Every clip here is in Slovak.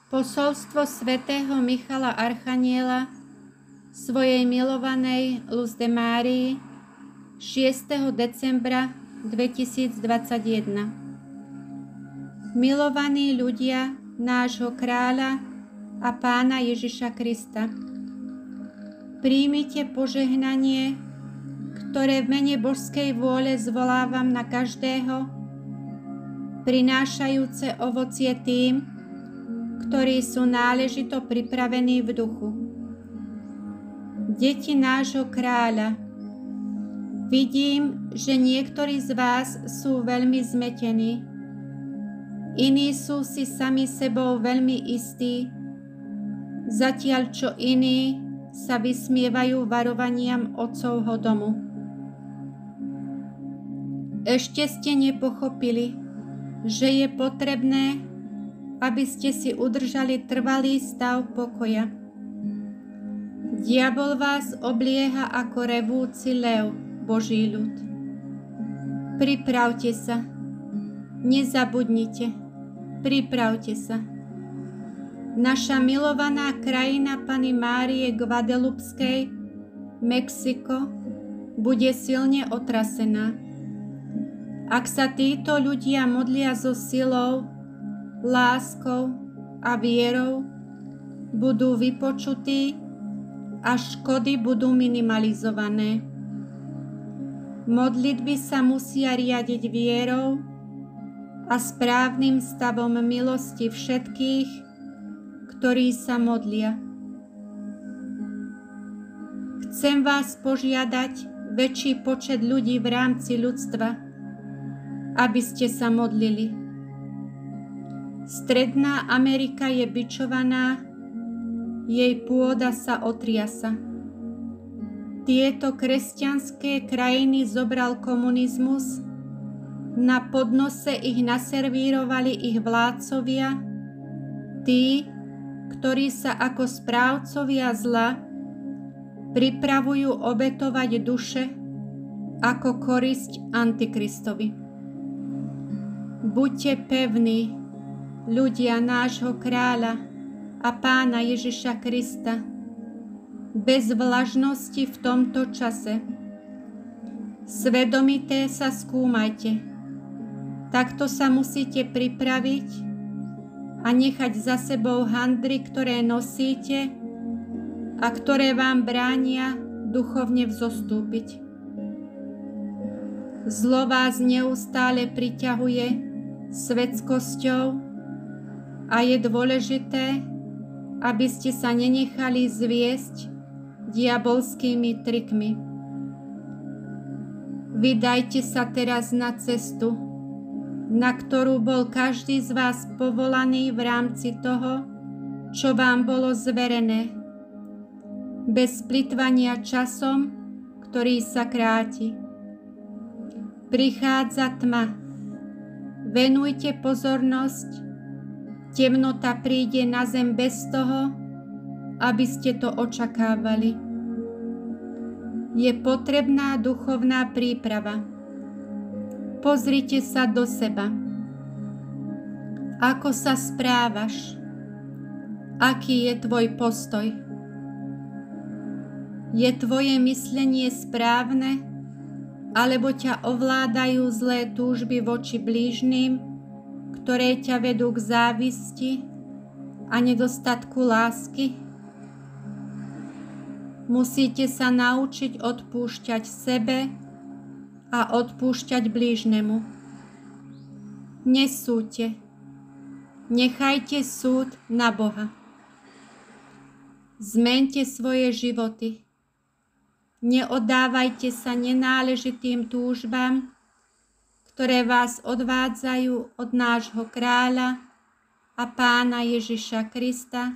Posolstvo svätého Michala Archaniela svojej milovanej Luzde Márii 6. decembra 2021. Milovaní ľudia nášho kráľa a pána Ježiša Krista, príjmite požehnanie, ktoré v mene Božskej vôle zvolávam na každého, prinášajúce ovocie tým, ktorí sú náležito pripravení v duchu. Deti nášho kráľa, vidím, že niektorí z vás sú veľmi zmetení, iní sú si sami sebou veľmi istí, zatiaľ čo iní sa vysmievajú varovaniam otcovho domu. Ešte ste nepochopili, že je potrebné, aby ste si udržali trvalý stav pokoja. Diabol vás oblieha ako revúci lev, Boží ľud. Pripravte sa, nezabudnite, pripravte sa. Naša milovaná krajina Panny Márie Guadelupskej, Mexiko, bude silne otrasená. Ak sa títo ľudia modlia so silou, láskou a vierou, budú vypočutí a škody budú minimalizované. Modlitby sa musia riadiť vierou a správnym stavom milosti všetkých, ktorí sa modlia. Chcem vás požiadať väčší počet ľudí v rámci ľudstva, aby ste sa modlili. Stredná Amerika je bičovaná, jej pôda sa otriasa. Tieto kresťanské krajiny zobral komunizmus, na podnose ich naservírovali ich vládcovia, tí, ktorí sa ako správcovia zla pripravujú obetovať duše ako korisť Antikristovi. Buďte pevní, ľudia nášho kráľa a pána Ježiša Krista, bez vlažnosti v tomto čase. Svedomité sa skúmajte. Takto sa musíte pripraviť a nechať za sebou handry, ktoré nosíte a ktoré vám bránia duchovne vzostúpiť. Zlo vás neustále priťahuje svetskosťou a je dôležité, aby ste sa nenechali zviesť diabolskými trikmi. Vydajte sa teraz na cestu, na ktorú bol každý z vás povolaný v rámci toho, čo vám bolo zverené, bez plytvania časom, ktorý sa kráti. Prichádza tma. Venujte pozornosť. Temnota príde na zem bez toho, aby ste to očakávali. Je potrebná duchovná príprava. Pozrite sa do seba. Ako sa správaš? Aký je tvoj postoj? Je tvoje myslenie správne, alebo ťa ovládajú zlé túžby voči blížnym, ktoré ťa vedú k závisti a nedostatku lásky? Musíte sa naučiť odpúšťať sebe a odpúšťať blížnemu. Nesúďte. Nechajte súd na Boha. Zmente svoje životy. Neoddávajte sa nenáležitým túžbám, ktoré vás odvádzajú od nášho kráľa a pána Ježiša Krista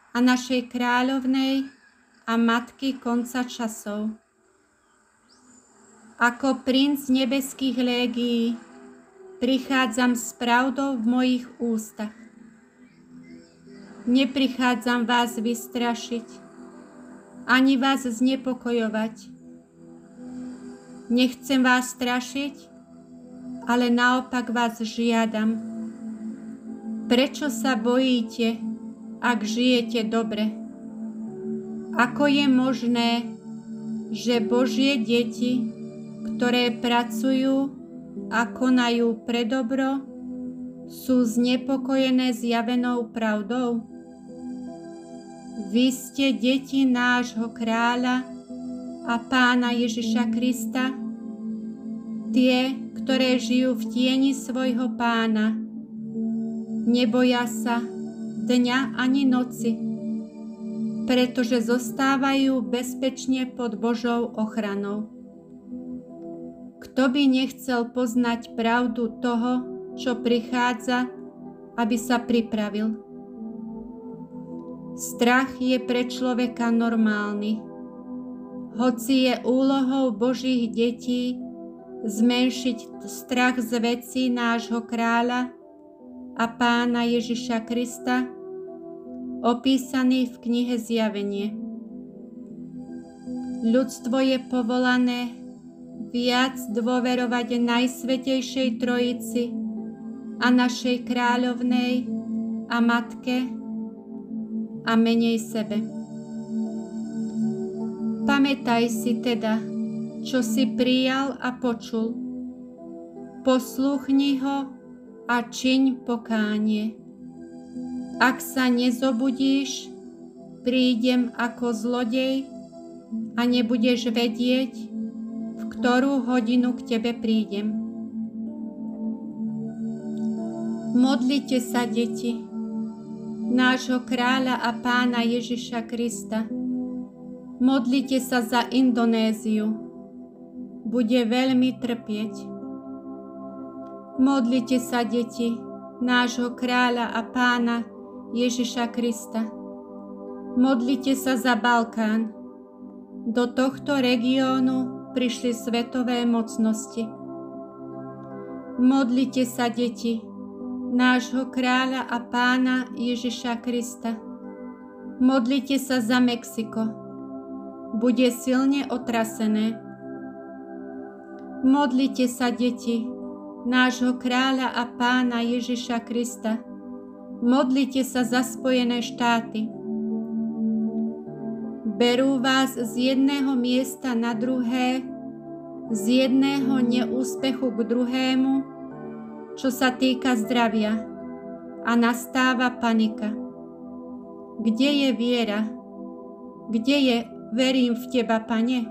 a našej kráľovnej a matky konca časov. Ako princ nebeských légií prichádzam s pravdou v mojich ústach. Neprichádzam vás vystrašiť, ani vás znepokojovať. Nechcem vás strašiť, ale naopak vás žiadam. Prečo sa bojíte, ak žijete dobre? Ako je možné, že Božie deti, ktoré pracujú a konajú pre dobro, sú znepokojené zjavenou pravdou? Vy ste deti nášho kráľa a Pána Ježiša Krista, tie, ktoré žijú v tieni svojho Pána. Neboja sa dňa ani noci, pretože zostávajú bezpečne pod Božou ochranou. Kto by nechcel poznať pravdu toho, čo prichádza, aby sa pripravil? Strach je pre človeka normálny, hoci je úlohou Božích detí zmenšiť strach z vecí nášho kráľa a Pána Ježiša Krista, opísaný v knihe Zjavenie. Ľudstvo je povolané viac dôverovať Najsvätejšej Trojici a našej kráľovnej a matke a menej sebe. Pamätaj si teda, čo si prijal a počul. Poslúchni ho a čiň pokánie. Ak sa nezobudíš, prídem ako zlodej a nebudeš vedieť, v ktorú hodinu k tebe prídem. Modlite sa, deti, nášho kráľa a Pána Ježiša Krista. Modlite sa za Indonéziu. Bude veľmi trpieť. Modlite sa, deti, nášho kráľa a Pána Ježiša Krista. Modlite sa za Balkán. Do tohto regiónu prišli svetové mocnosti. Modlite sa, deti, nášho kráľa a Pána Ježiša Krista. Modlite sa za Mexiko. Bude silne otrasené. Modlite sa, deti, nášho kráľa a Pána Ježiša Krista. Modlite sa za Spojené štáty. Berú vás z jedného miesta na druhé, z jedného neúspechu k druhému, čo sa týka zdravia, a nastáva panika. Kde je viera? Kde je verím v Teba, Pane?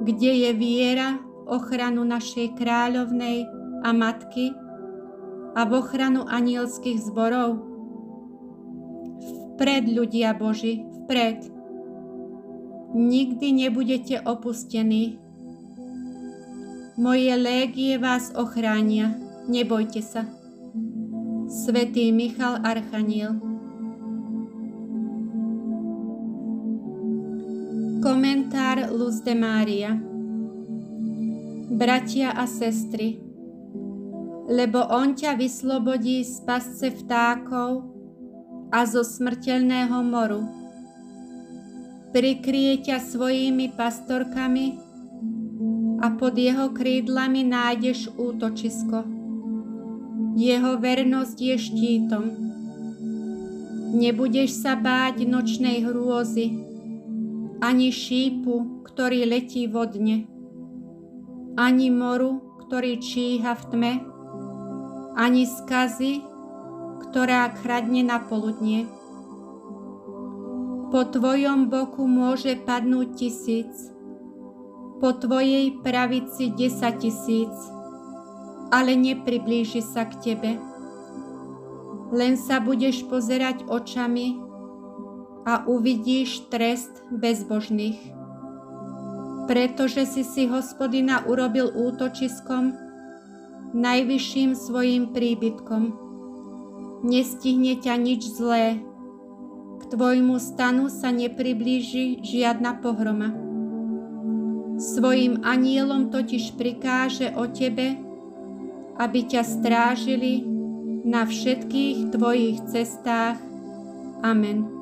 Kde je viera v ochranu našej kráľovnej a matky a v ochranu anielských zborov? Vpred, ľudia Boží, vpred. Nikdy nebudete opustení. Moje légie vás ochránia, nebojte sa. Svätý Michal Archaniel. Komentár Luz de Mária. Bratia a sestry, lebo on ťa vyslobodí z pasce vtákov a zo smrteľného moru. Prikryje ťa svojimi pastorkami a pod jeho krídlami nájdeš útočisko. Jeho vernosť je štítom. Nebudeš sa báť nočnej hrôzy, ani šípu, ktorý letí vodne, ani moru, ktorý číha v tme, ani skazy, ktorá kradne na poludnie. Po tvojom boku môže padnúť 1000, po tvojej pravici 10 000, ale nepriblíži sa k tebe. Len sa budeš pozerať očami a uvidíš trest bezbožných. Pretože si Hospodina urobil útočiskom, najvyšším svojím príbytkom. Nestihne ťa nič zlé. K tvojmu stanu sa nepriblíži žiadna pohroma. Svojim anielom totiž prikáže o tebe, aby ťa strážili na všetkých tvojich cestách. Amen.